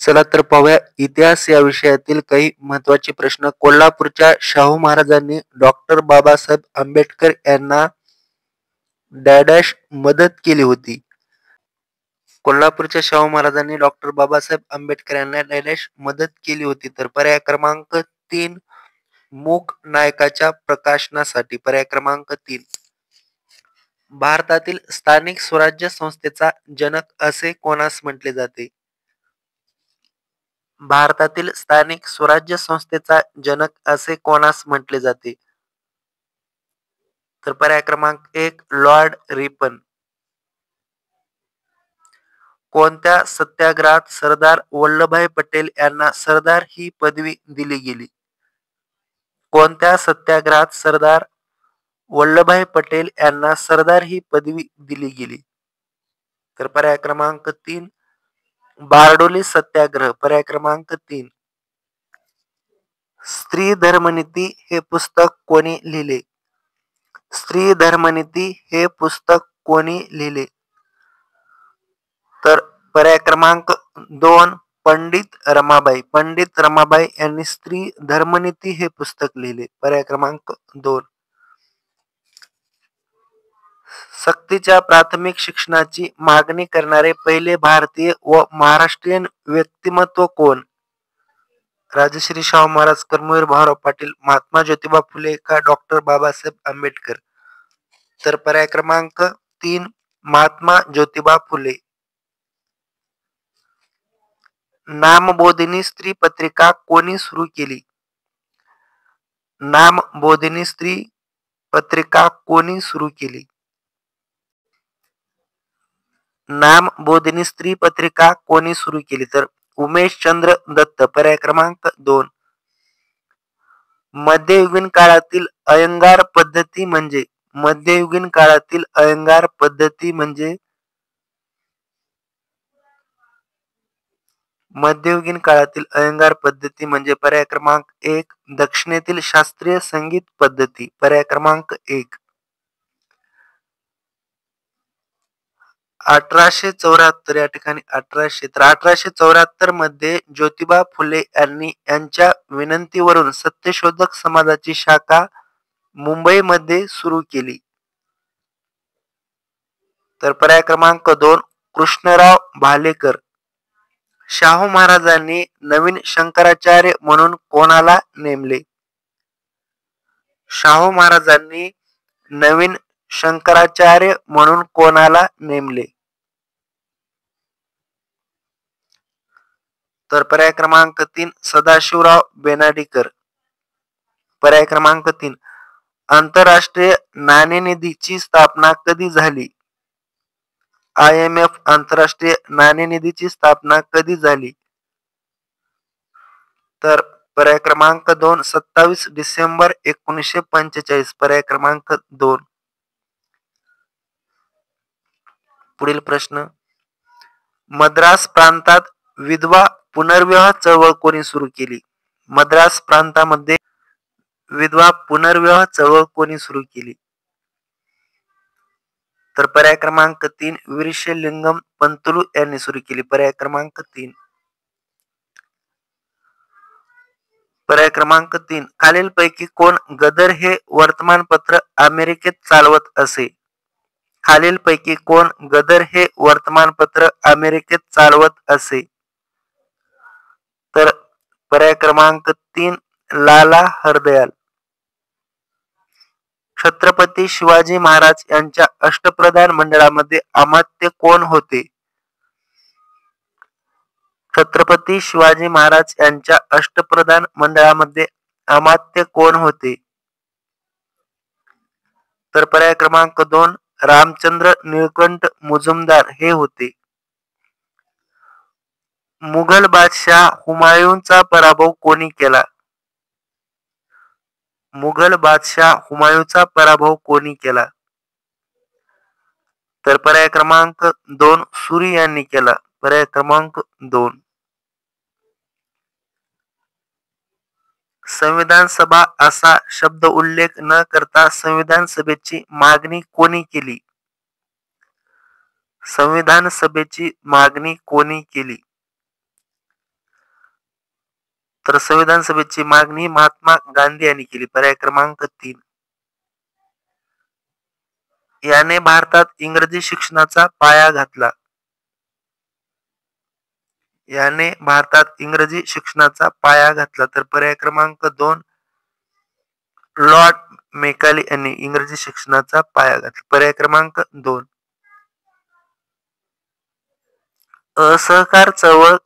चला तर पाहूया इतिहास या विषयातील काही महत्त्वाचे प्रश्न. कोल्हापूरच्या शाहू महाराजांनी डॉक्टर बाबासाहेब आंबेडकर यांना डॅश मदत केली होती. कोल्हापूरच्या शाहू महाराजांनी डॉक्टर बाबासाहेब आंबेडकर यांना डॅश मदत केली होती. तर पर्याय क्रमांक 3 मूक नायकाच्या प्रकाशनासाठी. पर्याय क्रमांक 3. भारतातील स्थानिक स्वराज्य संस्थेचा जनक असे कोणास म्हटले जाते? भारतातील स्थानिक स्वराज्य संस्थेचा जनक असे कोणास म्हटले जाते? तर पर्याय क्रमांक 1 लॉर्ड रिपन. कोणत्या सत्याग्रहात सरदार वल्लभभाई पटेल यांना सरदार ही पदवी दिली गेली? कोणत्या सत्याग्रहात सरदार वल्लभभाई पटेल यांना सरदार ही पदवी दिली गेली? तर पर्याय क्रमांक 3 बारडोली सत्याग्रह. पर्याय क्रमांक 3. स्त्री धर्मनीती हे पुस्तक कोणी लिहिले? स्त्री धर्मनीती हे पुस्तक कोणी लिहिले? तर पर्याय क्रमांक 2 पंडित रमाबाई. पंडित रमाबाई यांनी स्त्री धर्मनीती हे पुस्तक लिहिले. पर्याय क्रमांक 2. सक्तीच्या प्राथमिक शिक्षणाची मागणी करणारे पहिले भारतीय व महाराष्ट्रीयन व्यक्तिमत्व कोण? राजश्री शाहू महाराज, कर्मवीर भाऊराव पाटील, महात्मा ज्योतिबा फुले का डॉक्टर बाबासाहेब आंबेडकर? तर पर्याय क्रमांक 3 महात्मा ज्योतिबा फुले. नामबोधिनी स्त्री पत्रिका कोणी सुरू केली? नामबोधिनी स्त्री पत्रिका कोणी सुरू केली? नामबोधिनी स्त्री पत्रिका कोणी सुरू केली? तर उमेशचंद्र दत्त. पर्याय क्रमांक 2. मध्ययुगीन काळातील अयंगार पद्धती म्हणजे? मध्ययुगीन काळातील अयंगार पद्धती म्हणजे? मध्ययुगीन काळातील अयंगार पद्धती म्हणजे पर्याय क्रमांक 1 दक्षिणेतील शास्त्रीय संगीत पद्धती. पर्याय क्रमांक 1. 1874 या ठिकाणी 1874 मध्ये ज्योतिबा फुले यांनी यांच्या विनंतीवरून सत्यशोधक समाजाची शाखा मुंबईमध्ये सुरू केली. तर पर्याय क्रमांक 2 कृष्णराव भालेकर. शाहू महाराजांनी नवीन शंकराचार्य म्हणून कोणाला नेमले? शाहू महाराजांनी नवीन शंकराचार्य म्हणून कोणाला नेमले? तर पर्याय क्रमांक 3 सदाशिवराव बेनाडीकर. पर्याय क्रमांक 3 आंतरराष्ट्रीय नाणेनिधीची स्थापना कधी झाली? IMF आंतरराष्ट्रीय नाणेनिधीची स्थापना कधी झाली? तर पर्याय क्रमांक 2 27 डिसेंबर 1945. पर्याय क्रमांक 2. पुढील प्रश्न. मद्रास प्रांतात विधवा पुनर्विवाह चळवळ कोणी सुरू केली? मद्रास प्रांतामध्ये विधवा पुनर्विवाह चळवळ कोणी सुरू केली? तर पर्याय क्रमांक 3 वीरशलिंगम पंतलू यांनी सुरू केली. पर्याय क्रमांक 3. पर्याय क्रमांक 3 खालीलपैकी कोण गदर हे वर्तमानपत्र अमेरिकेत चालवत असे? खालीलपैकी कोण गदर हे वर्तमानपत्र अमेरिकेत चालवत असे? तर पर्याय क्रमांक 3 लाला हरदयाल. छत्रपती शिवाजी महाराज यांच्या अष्टप्रधान मंडळामध्ये अमात्य कोण होते? छत्रपती शिवाजी महाराज यांच्या अष्टप्रधान मंडळामध्ये अमात्य कोण होते? तर पर्याय क्रमांक 2 रामचंद्र निळकंठ मुजुमदार हे होते. मुघल बादशाह हुमायूनचा पराभव कोणी केला? मुघल बादशाह हुमायूनचा पराभव कोणी केला? तर पर्याय क्रमांक 2 सुरी यांनी केला. पर्याय क्रमांक 2. संविधान सभा असा शब्द उल्लेख न करता संविधान सभेची मागणी कोणी केली? संविधान सभेची मागणी कोणी केली? तर संविधान सभेची मागणी महात्मा गांधी यांनी केली. पर्याय क्रमांक 3. याने भारतात इंग्रजी शिक्षणाचा पाया घातला. याने भारतात इंग्रजी शिक्षणाचा पाया घातला. तर पर्याय क्रमांक 2. लॉर्ड मेकाले यांनी इंग्रजी शिक्षणाचा पाया घातला. पर्याय क्रमांक 2. असहकार चळवळ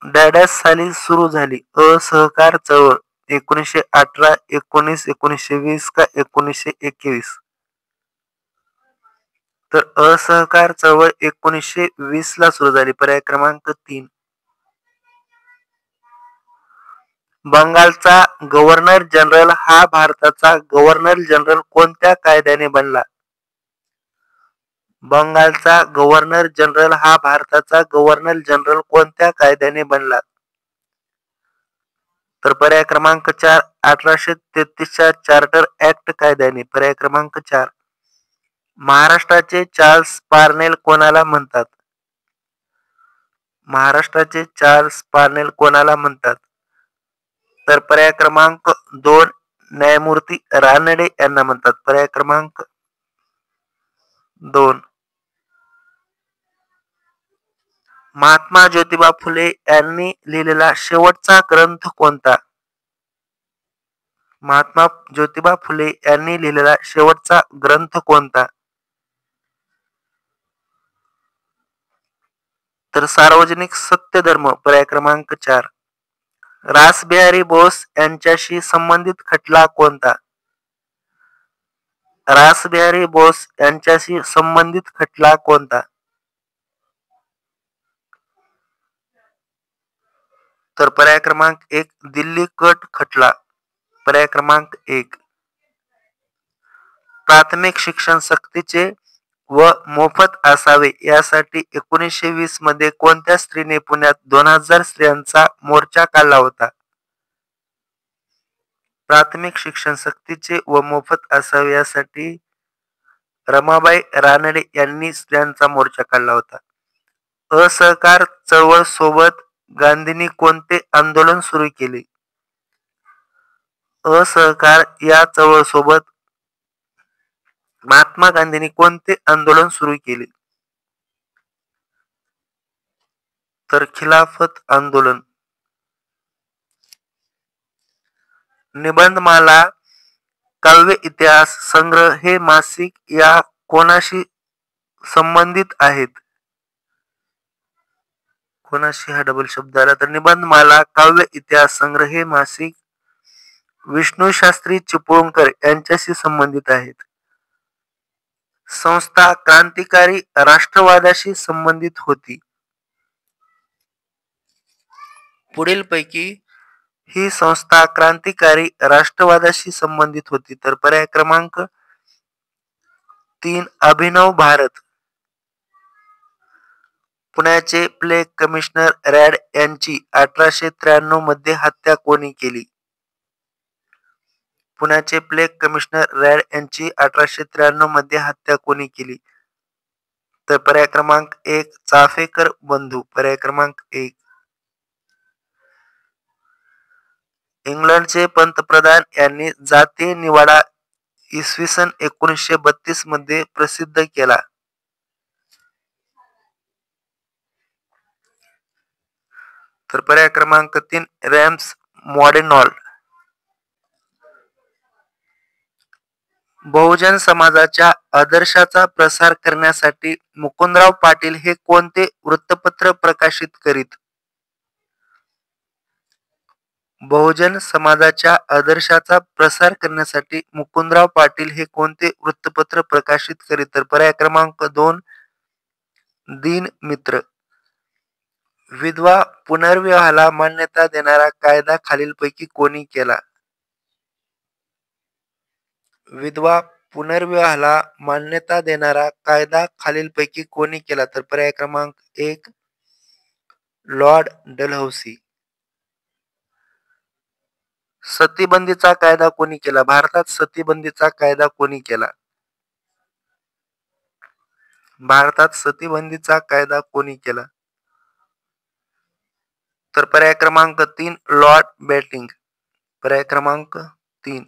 डॅडॅस साली सुरू झाली. असहकार चळवळ 1918, 19, 1920 का 1921? तर असहकार चळवळ 1920 ला सुरू झाली. पर्याय क्रमांक 3. बंगालचा गव्हर्नर जनरल हा भारताचा गव्हर्नर जनरल कोणत्या कायद्याने बनला? बंगालचा गव्हर्नर जनरल हा भारताचा गव्हर्नर जनरल कोणत्या कायद्याने बनला? तर पर्याय क्रमांक 4. 1833च्या चार्टर ऍक्ट कायद्याने. पर्याय क्रमांक 4. महाराष्ट्राचे चार्ल्स पार्नेल कोणाला म्हणतात? महाराष्ट्राचे चार्ल्स पार्नेल कोणाला म्हणतात? तर पर्याय क्रमांक 2. न्यायमूर्ती रानडे यांना म्हणतात. पर्याय क्रमांक 2. महात्मा ज्योतिबा फुले यांनी लिहिलेला शेवटचा ग्रंथ कोणता? महात्मा ज्योतिबा फुले यांनी लिहिलेला शेवटचा ग्रंथ कोणता? तर सार्वजनिक सत्यधर्म. पर्याय क्रमांक 4. रासबिहारी बोस यांच्याशी संबंधित खटला कोणता? रासबिहारी बोस यांच्याशी संबंधित खटला कोणता? तर पर्याय क्रमांक 1. दिल्ली कट खटला. पर्याय क्रमांक 1. प्राथमिक शिक्षण सक्तीचे व मोफत असावे यासाठी 1920 मध्ये कोणत्या स्त्रीने पुण्यात 2000 स्त्रियांचा मोर्चा काढला होता? प्राथमिक शिक्षण सक्तीचे व मोफत असावे यासाठी रमाबाई रानडे यांनी स्त्रियांचा मोर्चा काढला होता. असहकार चळवळ सोबत गांधींनी कोणते आंदोलन सुरू केले? असहकार या चळवळ सोबत महात्मा गांधींनी कोणते आंदोलन सुरू केले? तर खिलाफत आंदोलन. निबंधमाला काव्य इतिहास संग्रह हे मासिक या कोणाशी संबंधित आहेत? कोणाशी हा डबल शब्द आला? तर निबंधमाला काव्य इतिहास संग्रह हे मासिक विष्णू शास्त्री चिपळूणकर यांच्याशी संबंधित आहेत. संस्था क्रांतिकारी राष्ट्रवादाशी संबंधित होती. पुढीलपैकी ही संस्था क्रांतिकारी राष्ट्रवादाशी संबंधित होती. तर पर्याय क्रमांक 3. अभिनव भारत. पुण्याचे प्ले कमिशनर रॅड यांची 1893 मध्ये हत्या कोणी केली? पुण्याचे प्ले कमिशनर रॅड यांची 1893 मध्ये हत्या कोणी केली? तर पर्याय क्रमांक 1. चाफेकर बंधू. पर्याय क्रमांक 1. इंग्लंडचे पंतप्रधान यांनी जातीय निवाडा इसवी सन 1932 मध्ये प्रसिद्ध केला. तर पर्याय क्रमांक 3. रॅम्स मॉडेनॉल. बहुजन समाजाच्या आदर्शाचा प्रसार करण्यासाठी मुकुंदराव पाटील हे कोणते वृत्तपत्र प्रकाशित करीत? बहुजन समाजाच्या आदर्शाचा प्रसार करण्यासाठी मुकुंदराव पाटील हे कोणते वृत्तपत्र प्रकाशित करीत? तर पर्याय क्रमांक 2. दिन मित्र. विधवा पुनर्विवाहाला मान्यता देणारा कायदा खालीलपैकी कोणी केला? विधवा पुनर्विवाहाला मान्यता देणारा कायदा खालीलपैकी कोणी केला? तर पर्याय क्रमांक 1. Lord Dalhousie. सतीबंदीचा कायदा कोणी केला? भारतात सतीबंदीचा कायदा कोणी केला? भारतात सतीबंदीचा कायदा कोणी केला? तर पर्याय क्रमांक 3 लॉर्ड बेटिंग. पर्याय क्रमांक 3